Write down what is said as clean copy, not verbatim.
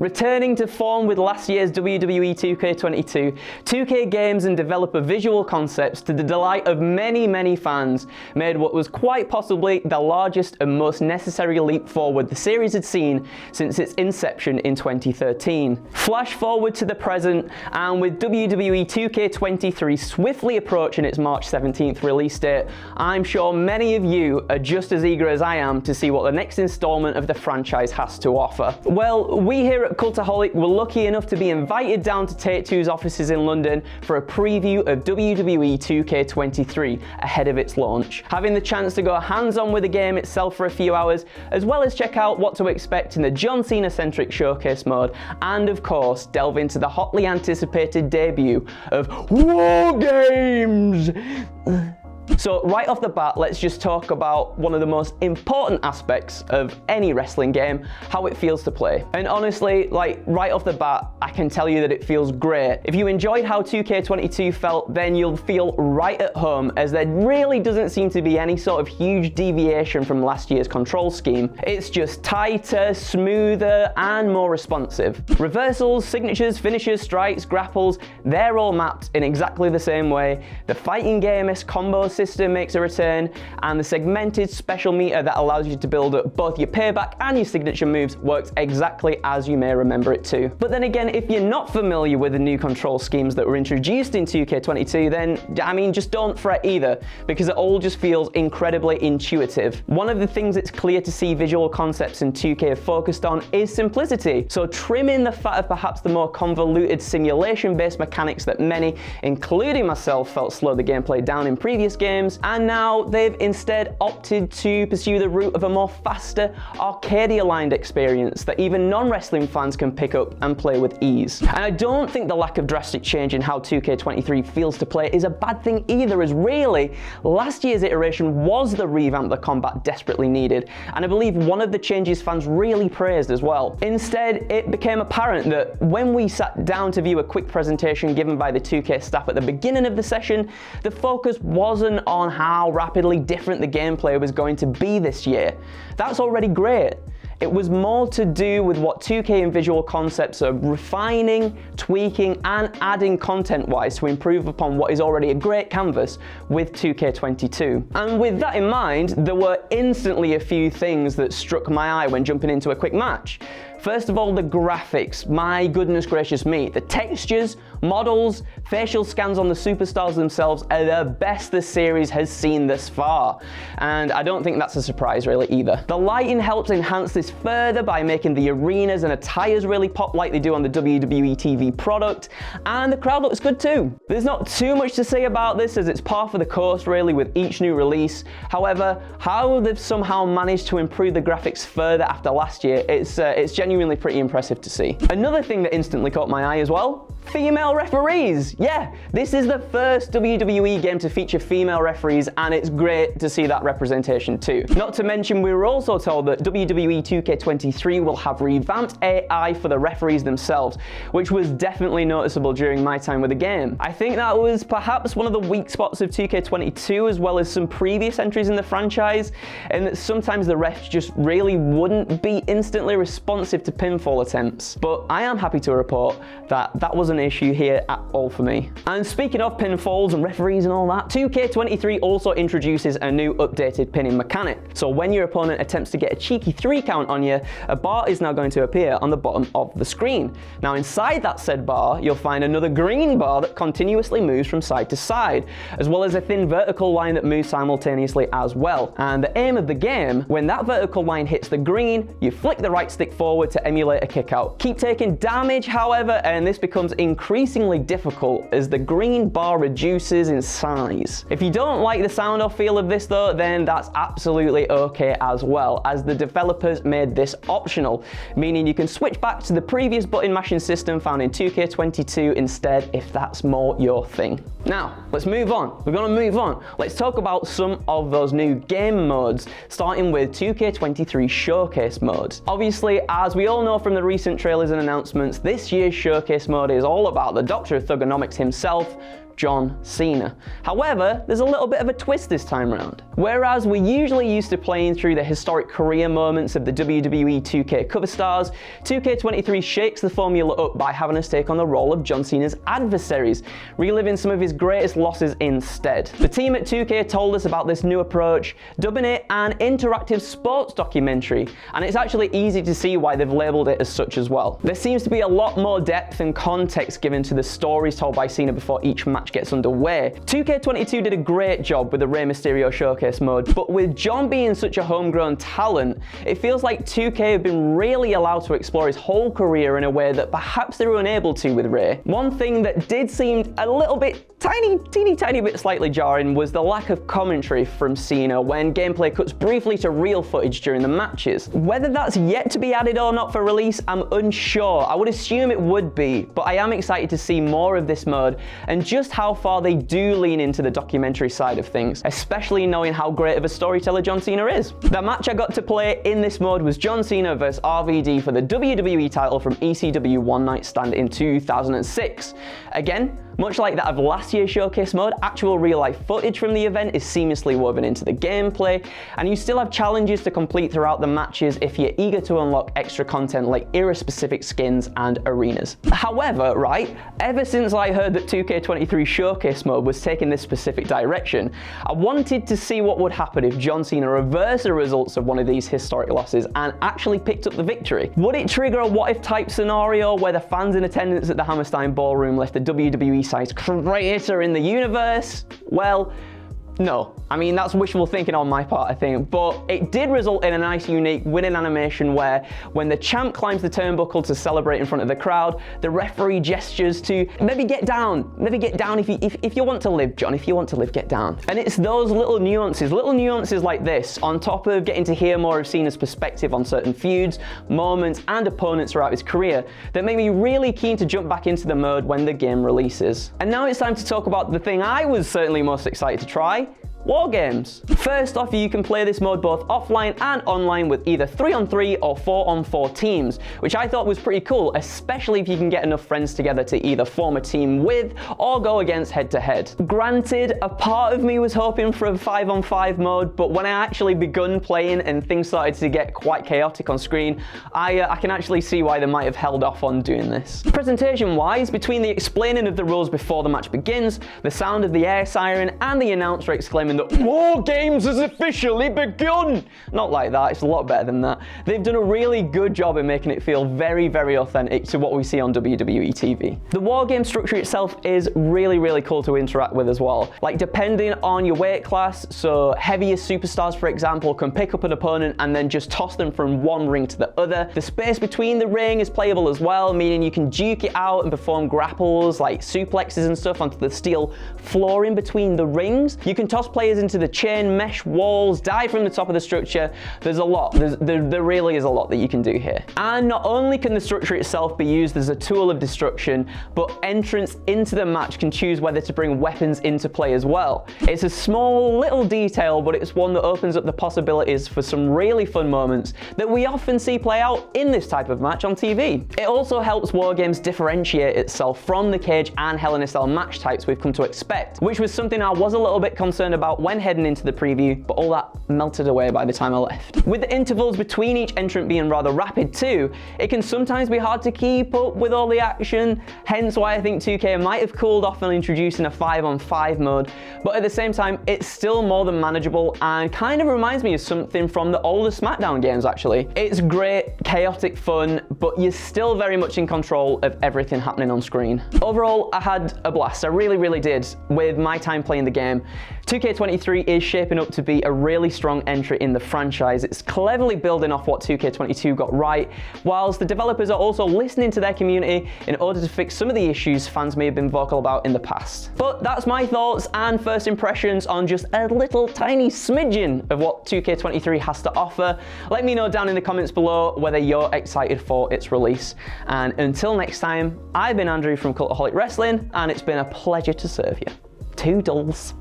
Returning to form with last year's WWE 2K22, 2K Games and developer Visual Concepts, to the delight of many fans, made what was quite possibly the largest and most necessary leap forward the series had seen since its inception in 2013. Flash forward to the present, and with WWE 2K23 swiftly approaching its March 17th release date, I'm sure many of you are just as eager as I am to see what the next installment of the franchise has to offer. Well, we here at Cultaholic were lucky enough to be invited down to Take-Two's offices in London for a preview of WWE 2K23 ahead of its launch, having the chance to go hands-on with the game itself for a few hours, as well as check out what to expect in the John Cena-centric showcase mode, and of course delve into the hotly anticipated debut of WarGames. So right off the bat, let's just talk about one of the most important aspects of any wrestling game, how it feels to play. And honestly, like right off the bat, I can tell you that it feels great. If you enjoyed how 2K22 felt, then you'll feel right at home, as there really doesn't seem to be any sort of huge deviation from last year's control scheme. It's just tighter, smoother, and more responsive. Reversals, signatures, finishes, strikes, grapples, they're all mapped in exactly the same way. The fighting game-esque combo system makes a return, and the segmented special meter that allows you to build up both your payback and your signature moves works exactly as you may remember it to. But then again, if you're not familiar with the new control schemes that were introduced in 2K22, then I mean, just don't fret either, because it all just feels incredibly intuitive. One of the things it's clear to see Visual Concepts and 2K have focused on is simplicity, so trimming the fat of perhaps the more convoluted simulation-based mechanics that many, including myself, felt slowed the gameplay down in previous games, and now they've instead opted to pursue the route of a more faster, arcade-aligned experience that even non-wrestling fans can pick up and play with ease. And I don't think the lack of drastic change in how 2K23 feels to play is a bad thing either, as really, last year's iteration was the revamp the combat desperately needed, and I believe one of the changes fans really praised as well. Instead, it became apparent that when we sat down to view a quick presentation given by the 2K staff at the beginning of the session, the focus wasn't on how rapidly different the gameplay was going to be this year. That's already great. It was more to do with what 2K and Visual Concepts are refining, tweaking, and adding content-wise to improve upon what is already a great canvas with 2K22. And with that in mind, there were instantly a few things that struck my eye when jumping into a quick match. First of all, the graphics. My goodness gracious me. The textures, models, facial scans on the superstars themselves are the best the series has seen thus far. And I don't think that's a surprise really either. The lighting helps enhance this further by making the arenas and attires really pop like they do on the WWE TV product. And the crowd looks good too. There's not too much to say about this, as it's par for the course really with each new release. However, how they've somehow managed to improve the graphics further after last year, it's genuinely pretty impressive to see. Another thing that instantly caught my eye as well, female referees. Yeah, this is the first WWE game to feature female referees, and it's great to see that representation too. Not to mention, we were also told that WWE 2K23 will have revamped AI for the referees themselves, which was definitely noticeable during my time with the game. I think that was perhaps one of the weak spots of 2K22, as well as some previous entries in the franchise, and that sometimes the refs just really wouldn't be instantly responsive to pinfall attempts. But I am happy to report that that wasn't an issue here at all for me. And speaking of pinfalls and referees and all that, 2K23 also introduces a new updated pinning mechanic. So when your opponent attempts to get a cheeky 3 count on you, a bar is now going to appear on the bottom of the screen. Now inside that said bar, you'll find another green bar that continuously moves from side to side, as well as a thin vertical line that moves simultaneously as well. And the aim of the game, when that vertical line hits the green, you flick the right stick forward to emulate a kick out. Keep taking damage, however, and this becomes increasingly difficult as the green bar reduces in size. If you don't like the sound or feel of this though, then that's absolutely okay as well, as the developers made this optional, meaning you can switch back to the previous button mashing system found in 2K22 instead if that's more your thing. Now, let's move on. We're gonna move on. Let's talk about some of those new game modes, starting with 2K23 Showcase mode. Obviously, as we all know from the recent trailers and announcements, this year's Showcase mode is all about the Doctor of Thugonomics himself, John Cena. However, there's a little bit of a twist this time around. Whereas we're usually used to playing through the historic career moments of the WWE 2K cover stars, 2K23 shakes the formula up by having us take on the role of John Cena's adversaries, reliving some of his greatest losses instead. The team at 2K told us about this new approach, dubbing it an interactive sports documentary, and it's actually easy to see why they've labelled it as such as well. There seems to be a lot more depth and context given to the stories told by Cena before each match gets underway. 2K22 did a great job with the Rey Mysterio showcase mode, but with John being such a homegrown talent, it feels like 2K have been really allowed to explore his whole career in a way that perhaps they were unable to with Rey. One thing that did seem a little bit teeny tiny bit slightly jarring was the lack of commentary from Cena when gameplay cuts briefly to real footage during the matches. Whether that's yet to be added or not for release, I'm unsure. I would assume it would be, but I am excited to see more of this mode and just how far they do lean into the documentary side of things, especially knowing how great of a storyteller John Cena is. The match I got to play in this mode was John Cena vs RVD for the WWE title from ECW One Night Stand in 2006. Again, much like that of last year's showcase mode, actual real-life footage from the event is seamlessly woven into the gameplay, and you still have challenges to complete throughout the matches if you're eager to unlock extra content like era-specific skins and arenas. However, right, ever since I heard that 2K23 showcase mode was taking this specific direction, I wanted to see what would happen if John Cena reversed the results of one of these historic losses and actually picked up the victory. Would it trigger a what-if type scenario where the fans in attendance at the Hammerstein Ballroom left the WWE-sized crater in the universe? Well, no. I mean, that's wishful thinking on my part, I think, but it did result in a nice, unique winning animation where when the champ climbs the turnbuckle to celebrate in front of the crowd, the referee gestures to maybe get down if you want to live, John, if you want to live, get down. And it's those little nuances like this, on top of getting to hear more of Cena's perspective on certain feuds, moments, and opponents throughout his career, that make me really keen to jump back into the mode when the game releases. And now it's time to talk about the thing I was certainly most excited to try: WarGames. First off, you can play this mode both offline and online with either 3-on-3 or 4-on-4 teams, which I thought was pretty cool, especially if you can get enough friends together to either form a team with or go against head-to-head. Granted, a part of me was hoping for a 5-on-5 mode, but when I actually begun playing and things started to get quite chaotic on screen, I can actually see why they might have held off on doing this. Presentation-wise, between the explaining of the rules before the match begins, the sound of the air siren, and the announcer exclaiming that WarGames has officially begun! Not like that, it's a lot better than that. They've done a really good job in making it feel very, very authentic to what we see on WWE TV. The WarGame structure itself is really, really cool to interact with as well. Like, depending on your weight class, so heavier superstars, for example, can pick up an opponent and then just toss them from one ring to the other. The space between the ring is playable as well, meaning you can duke it out and perform grapples like suplexes and stuff onto the steel flooring between the rings. You can toss players into the chain mesh walls, dive from the top of the structure. There's a lot. There really is a lot that you can do here. And not only can the structure itself be used as a tool of destruction, but entrants into the match can choose whether to bring weapons into play as well. It's a small little detail, but it's one that opens up the possibilities for some really fun moments that we often see play out in this type of match on TV. It also helps WarGames differentiate itself from the cage and Hell in a Cell match types we've come to expect, which was something I was a little bit concerned about when heading into the preview, but all that melted away by the time I left. With the intervals between each entrant being rather rapid too, it can sometimes be hard to keep up with all the action, hence why I think 2K might have cooled off on introducing a 5-on-5 mode, but at the same time, it's still more than manageable and kind of reminds me of something from the older SmackDown games actually. It's great, chaotic fun, but you're still very much in control of everything happening on screen. Overall, I had a blast, I really, really did, with my time playing the game. 2K23 is shaping up to be a really strong entry in the franchise. It's cleverly building off what 2K22 got right, whilst the developers are also listening to their community in order to fix some of the issues fans may have been vocal about in the past. But that's my thoughts and first impressions on just a little tiny smidgen of what 2K23 has to offer. Let me know down in the comments below whether you're excited for its release. And until next time, I've been Andrew from Cultaholic Wrestling, and it's been a pleasure to serve you. Toodles.